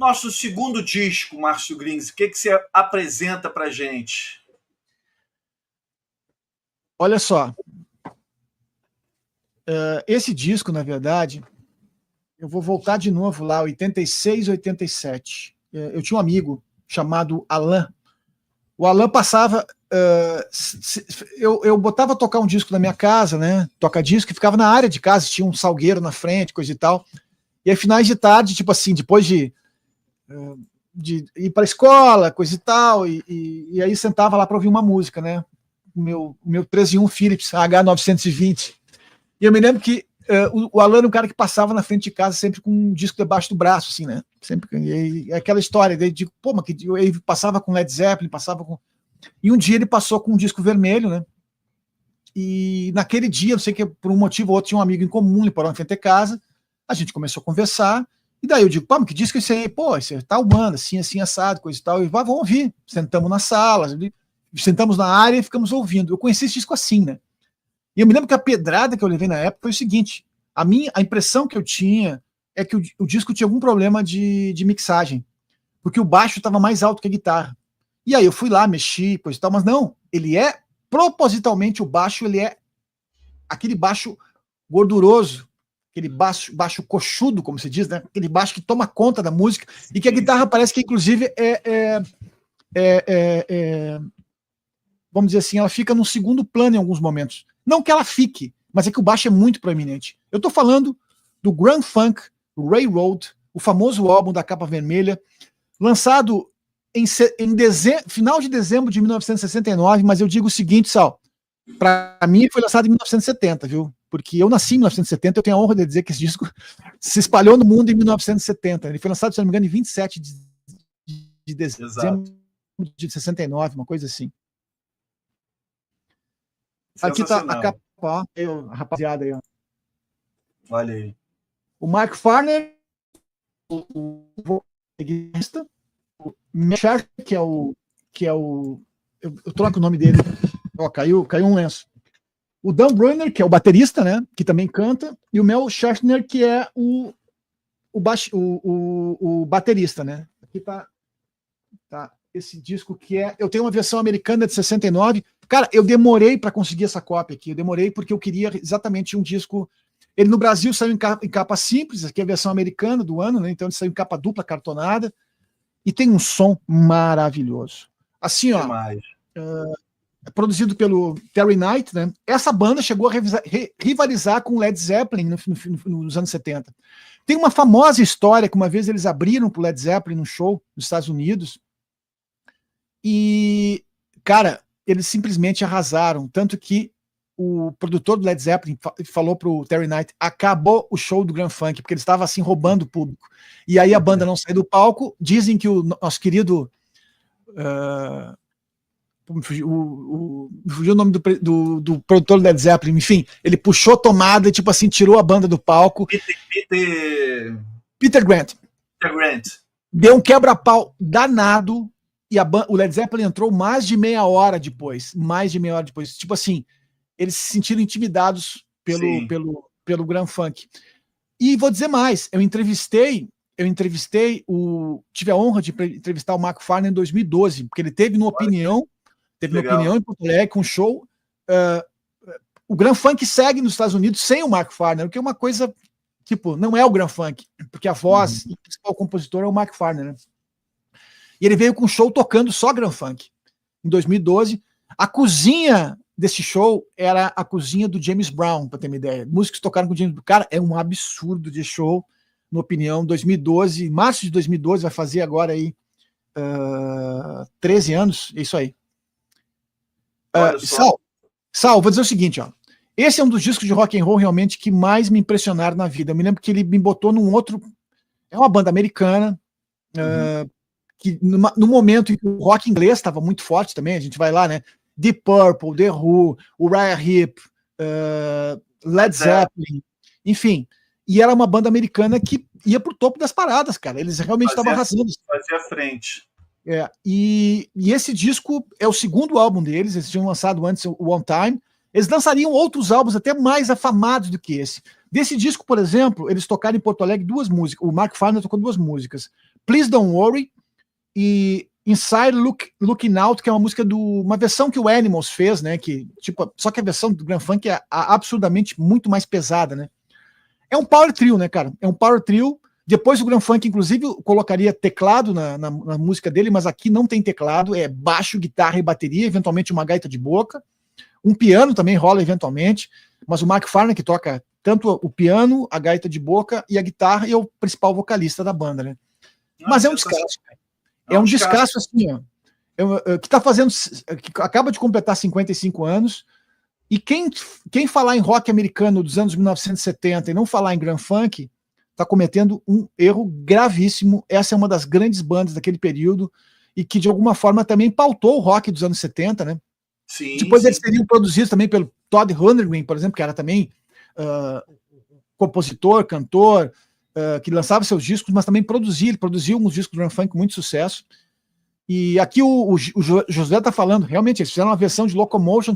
nosso segundo disco, Márcio Grings? O que você apresenta para a gente? Olha só, esse disco, na verdade, eu vou voltar de novo lá, 86, 87. Eu tinha um amigo chamado Alain. O Alain passava... eu botava tocar um disco na minha casa, né? Toca disco, e ficava na área de casa, tinha um salgueiro na frente, coisa e tal. E aí, finais de tarde, tipo assim, depois de ir para a escola, coisa e tal, e aí sentava lá para ouvir uma música, né? O meu 13.1 Philips H920. E eu me lembro que o Alan era um cara que passava na frente de casa sempre com um disco debaixo do braço, assim, né? Sempre, e aquela história, daí digo, pô, mas ele passava com Led Zeppelin, passava com... E um dia ele passou com um disco vermelho, né? E naquele dia, não sei que por um motivo ou outro, tinha um amigo em comum, ele parou na frente de casa, a gente começou a conversar, e daí eu digo, pô, mas que disco é esse aí? Pô, esse é tal banda, assim, assim, assado, coisa e tal, e vamos ouvir. Sentamos na sala, sentamos na área e ficamos ouvindo. Eu conheci esse disco assim, né? E eu me lembro que a pedrada que eu levei na época foi o seguinte, a impressão que eu tinha é que o disco tinha algum problema de mixagem, porque o baixo estava mais alto que a guitarra. E aí eu fui lá, mexi, coisa e tal, mas não, ele é, propositalmente o baixo, ele é aquele baixo gorduroso, aquele baixo coxudo, como se diz, né? Aquele baixo que toma conta da música, e que a guitarra parece que, inclusive, vamos dizer assim, ela fica no segundo plano em alguns momentos. Não que ela fique, mas é que o baixo é muito proeminente. Eu estou falando do Grand Funk Railroad, o famoso álbum da capa vermelha, lançado em final de dezembro de 1969, mas eu digo o seguinte, Sal, para mim foi lançado em 1970, viu? Porque eu nasci em 1970, eu tenho a honra de dizer que esse disco se espalhou no mundo em 1970. Ele foi lançado, se não me engano, em 27 de dezembro de 69, uma coisa assim. Aqui tá a capa, ó, a rapaziada aí, ó. Olha aí. O Mark Farner, o vocalista, o Michel, que é o eu troco o nome dele. Ó, caiu um lenço. O Dan Brunner, que é o baterista, né, que também canta, e o Mel Schaffner, que é o baterista, né. Aqui tá esse disco que é... Eu tenho uma versão americana de 69. Cara, eu demorei para conseguir essa cópia aqui. Eu demorei porque eu queria exatamente um disco... Ele no Brasil saiu em capa simples, aqui é a versão americana do ano, né? Então ele saiu em capa dupla, cartonada, e tem um som maravilhoso. Assim, ó, produzido pelo Terry Knight, né? Essa banda chegou a rivalizar com Led Zeppelin nos anos 70. Tem uma famosa história que uma vez eles abriram pro Led Zeppelin num show nos Estados Unidos, e, cara, eles simplesmente arrasaram, tanto que o produtor do Led Zeppelin falou pro Terry Knight, acabou o show do Grand Funk, porque ele estava assim roubando o público. E aí a banda não saiu do palco, dizem que o nosso querido fugiu o nome do produtor do Led Zeppelin, enfim, ele puxou a tomada e tipo assim, tirou a banda do palco. Peter Grant. Deu um quebra-pau danado, e o Led Zeppelin entrou mais de meia hora depois. Tipo assim, eles se sentiram intimidados pelo Grand Funk. E vou dizer mais, eu entrevistei, tive a honra de entrevistar o Mark Farner em 2012, porque ele teve no Opinião, em Porto Alegre, com um show. O Grand Funk segue nos Estados Unidos sem o Mark Farner, o que é uma coisa, tipo, não é o Grand Funk, porque a voz e o principal compositor é o Mark Farner, né? E ele veio com um show tocando só Grand Funk, em 2012. A cozinha desse show era a cozinha do James Brown, para ter uma ideia. Músicos tocaram com o James Brown. Cara, é um absurdo de show, na opinião. 2012, março de 2012, vai fazer agora aí 13 anos, é isso aí. Sal, vou dizer o seguinte, ó. Esse é um dos discos de rock and roll realmente que mais me impressionaram na vida. Eu me lembro que ele me botou num outro... É uma banda americana, que no momento em que o rock inglês estava muito forte também, a gente vai lá, né? Deep Purple, The Who, Uriah Heep, Led Zeppelin, enfim. E era uma banda americana que ia pro topo das paradas, cara. Eles realmente estavam arrasando. Fazia frente. E esse disco é o segundo álbum deles, eles tinham lançado antes o One Time. Eles lançariam outros álbuns até mais afamados do que esse. Desse disco, por exemplo, eles tocaram em Porto Alegre 2 músicas. O Mark Farner tocou 2 músicas. Please Don't Worry e Inside Looking Out, que é uma música uma versão que o Animals fez, né? Que, tipo, só que a versão do Grand Funk é absurdamente muito mais pesada, né? É um power trio, né, cara? É um power trio. Depois o Grand Funk, inclusive, colocaria teclado na música dele, mas aqui não tem teclado, é baixo, guitarra e bateria, eventualmente uma gaita de boca. Um piano também rola eventualmente, mas o Mark Farner que toca tanto o piano, a gaita de boca e a guitarra, e é o principal vocalista da banda, né? Mas é um descasso, cara. É um descasso assim, ó. Que tá fazendo, que acaba de completar 55 anos, e quem falar em rock americano dos anos 1970 e não falar em Grand Funk, está cometendo um erro gravíssimo. Essa é uma das grandes bandas daquele período e que de alguma forma também pautou o rock dos anos 70, né? Sim, depois sim. Eles seriam produzidos também pelo Todd Rundgren, por exemplo, que era também compositor, cantor, que lançava seus discos, mas também ele produziu uns discos do Grand Funk com muito sucesso. E aqui o José está falando, realmente, eles fizeram uma versão de Locomotion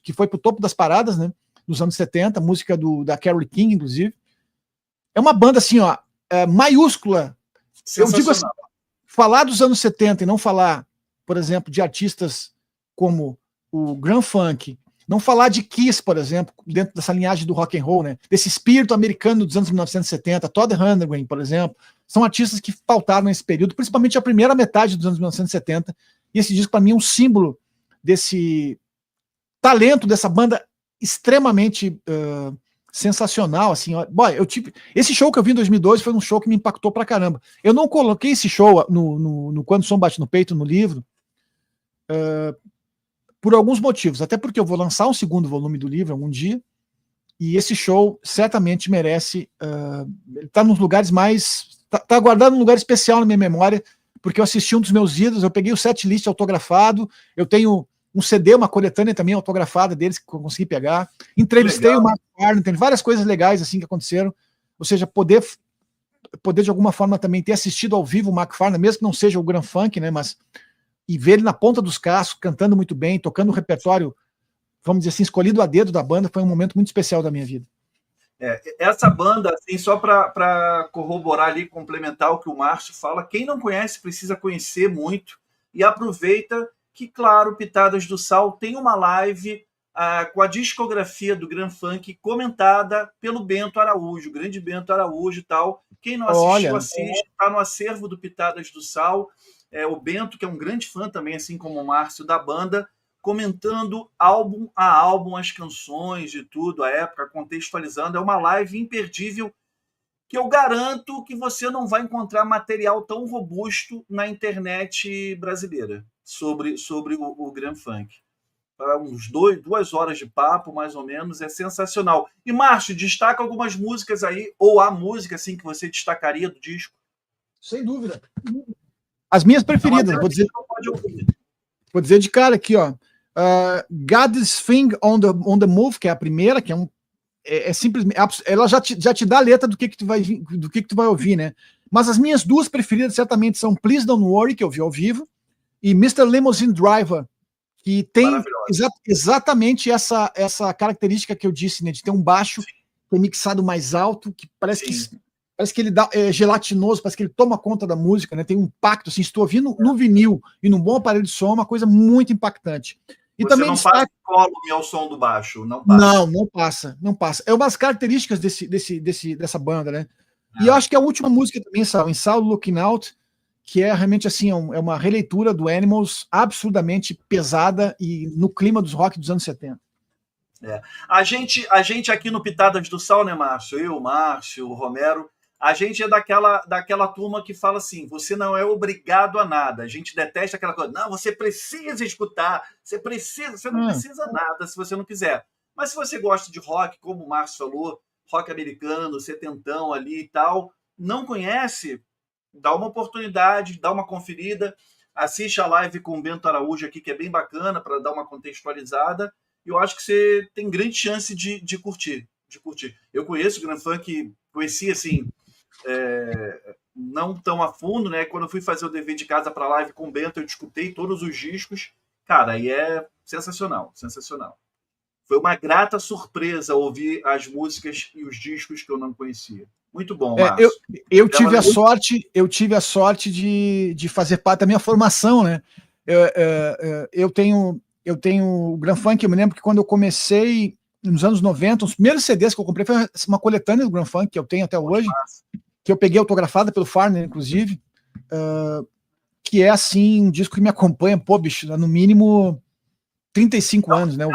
que foi para o topo das paradas, né? Nos anos 70, música da Carole King, inclusive. É uma banda assim, ó, maiúscula. Eu digo assim, falar dos anos 70 e não falar, por exemplo, de artistas como o Grand Funk, não falar de Kiss, por exemplo, dentro dessa linhagem do rock and roll, né? Desse espírito americano dos anos 1970, Todd Rundgren, por exemplo, são artistas que pautaram nesse período, principalmente a primeira metade dos anos 1970, e esse disco para mim é um símbolo desse talento dessa banda extremamente sensacional, assim, ó. Boy, esse show que eu vi em 2012 foi um show que me impactou pra caramba. Eu não coloquei esse show no Quando o Som Bate no Peito, no livro, por alguns motivos, até porque eu vou lançar um segundo volume do livro algum dia, e esse show certamente merece, ele tá nos lugares tá guardado num lugar especial na minha memória, porque eu assisti um dos meus ídolos, eu peguei o setlist autografado, eu tenho um CD, uma coletânea também autografada deles que eu consegui pegar. Entrevistei o Mark Farner, tem várias coisas legais assim que aconteceram. Ou seja, poder de alguma forma também ter assistido ao vivo o Mark Farner, mesmo que não seja o Grand Funk, né, mas e ver ele na ponta dos cascos, cantando muito bem, tocando o repertório, vamos dizer assim, escolhido a dedo da banda, foi um momento muito especial da minha vida. Essa banda, assim, só para corroborar ali, complementar o que o Márcio fala, quem não conhece precisa conhecer muito e aproveita que, claro, Pitadas do Sal tem uma live com a discografia do Grand Funk comentada pelo Bento Araújo, o grande Bento Araújo e tal. Quem não assistiu, assiste, está no acervo do Pitadas do Sal. O Bento, que é um grande fã também, assim como o Márcio, da banda, comentando álbum a álbum, as canções de tudo, a época, contextualizando. É uma live imperdível que eu garanto que você não vai encontrar material tão robusto na internet brasileira sobre o Grand Funk. Para uns 2 horas de papo, mais ou menos, é sensacional. E, Márcio, destaca algumas músicas aí, ou a música assim, que você destacaria do disco? Sem dúvida. As minhas preferidas, vou dizer de cara aqui, ó. God's Thing on the Move, que é a primeira, que é simplesmente, ela já te dá a letra do que tu vai ouvir, né? Mas as minhas duas preferidas certamente são Please Don't Worry, que eu vi ao vivo, e Mr. Limousine Driver, que tem exatamente essa característica que eu disse, né? De ter um baixo que é mixado mais alto, que parece que ele é gelatinoso, parece que ele toma conta da música, né? Tem um impacto, assim, se tu ouvir no vinil e num bom aparelho de som, é uma coisa muito impactante. E você também não passa incólume ao som do baixo, não passa. Não passa. É umas características dessa banda, né? E eu acho que a última música também, Inside Looking Out, que é realmente assim, é uma releitura do Animals absurdamente pesada e no clima dos rock dos anos 70. A gente aqui no Pitadas do Sal, né, Márcio? Eu, Márcio, o Romero, a gente é daquela turma que fala assim, você não é obrigado a nada. A gente detesta aquela coisa, não, você precisa escutar, você não precisa nada se você não quiser. Mas se você gosta de rock, como o Márcio falou, rock americano, setentão ali e tal, não conhece, dá uma oportunidade, dá uma conferida, assiste a live com o Bento Araújo aqui, que é bem bacana, para dar uma contextualizada, e eu acho que você tem grande chance de curtir. Eu conheço o Grand Funk, conheci assim, não tão a fundo, né? Quando eu fui fazer o dever de casa para a live com o Bento, eu escutei todos os discos, cara, e é sensacional. Foi uma grata surpresa ouvir as músicas e os discos que eu não conhecia. Muito bom, Eu, Márcio. eu tive a sorte de fazer parte da minha formação, né? Eu tenho o Grand Funk. Eu me lembro que quando eu comecei nos anos 90, os primeiros CDs que eu comprei foi uma coletânea do Grand Funk, que eu tenho até hoje, que eu peguei autografada pelo Farner, inclusive, que é assim um disco que me acompanha, pô, bicho, no mínimo 35 anos, né?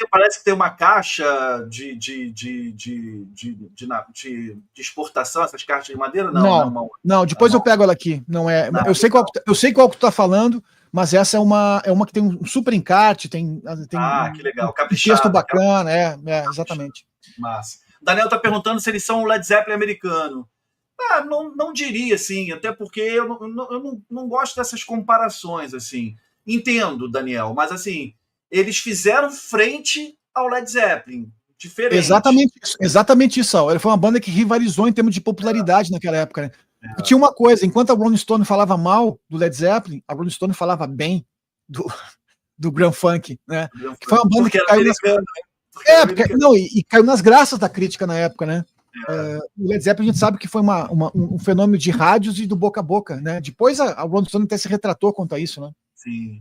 Parece que tem uma caixa de exportação, essas caixas de madeira? Não, depois eu pego ela aqui. Não é. Não, eu sei qual que tu tá falando, mas essa é uma que tem um super encarte, tem que legal. Um texto bacana, exatamente. Massa. Daniel tá perguntando se eles são um Led Zeppelin americano. Não diria assim, até porque eu não gosto dessas comparações assim. Entendo, Daniel, mas assim, eles fizeram frente ao Led Zeppelin, diferente. Exatamente isso. Ele foi uma banda que rivalizou em termos de popularidade naquela época, né? Tinha uma coisa, enquanto a Rolling Stone falava mal do Led Zeppelin, a Rolling Stone falava bem do Grand Funk, né? Que foi uma banda que caiu e caiu nas graças da crítica na época, né? O Led Zeppelin a gente sabe que foi um fenômeno de rádios e do boca a boca, né? Depois a Rolling Stone até se retratou quanto a isso, né? Sim.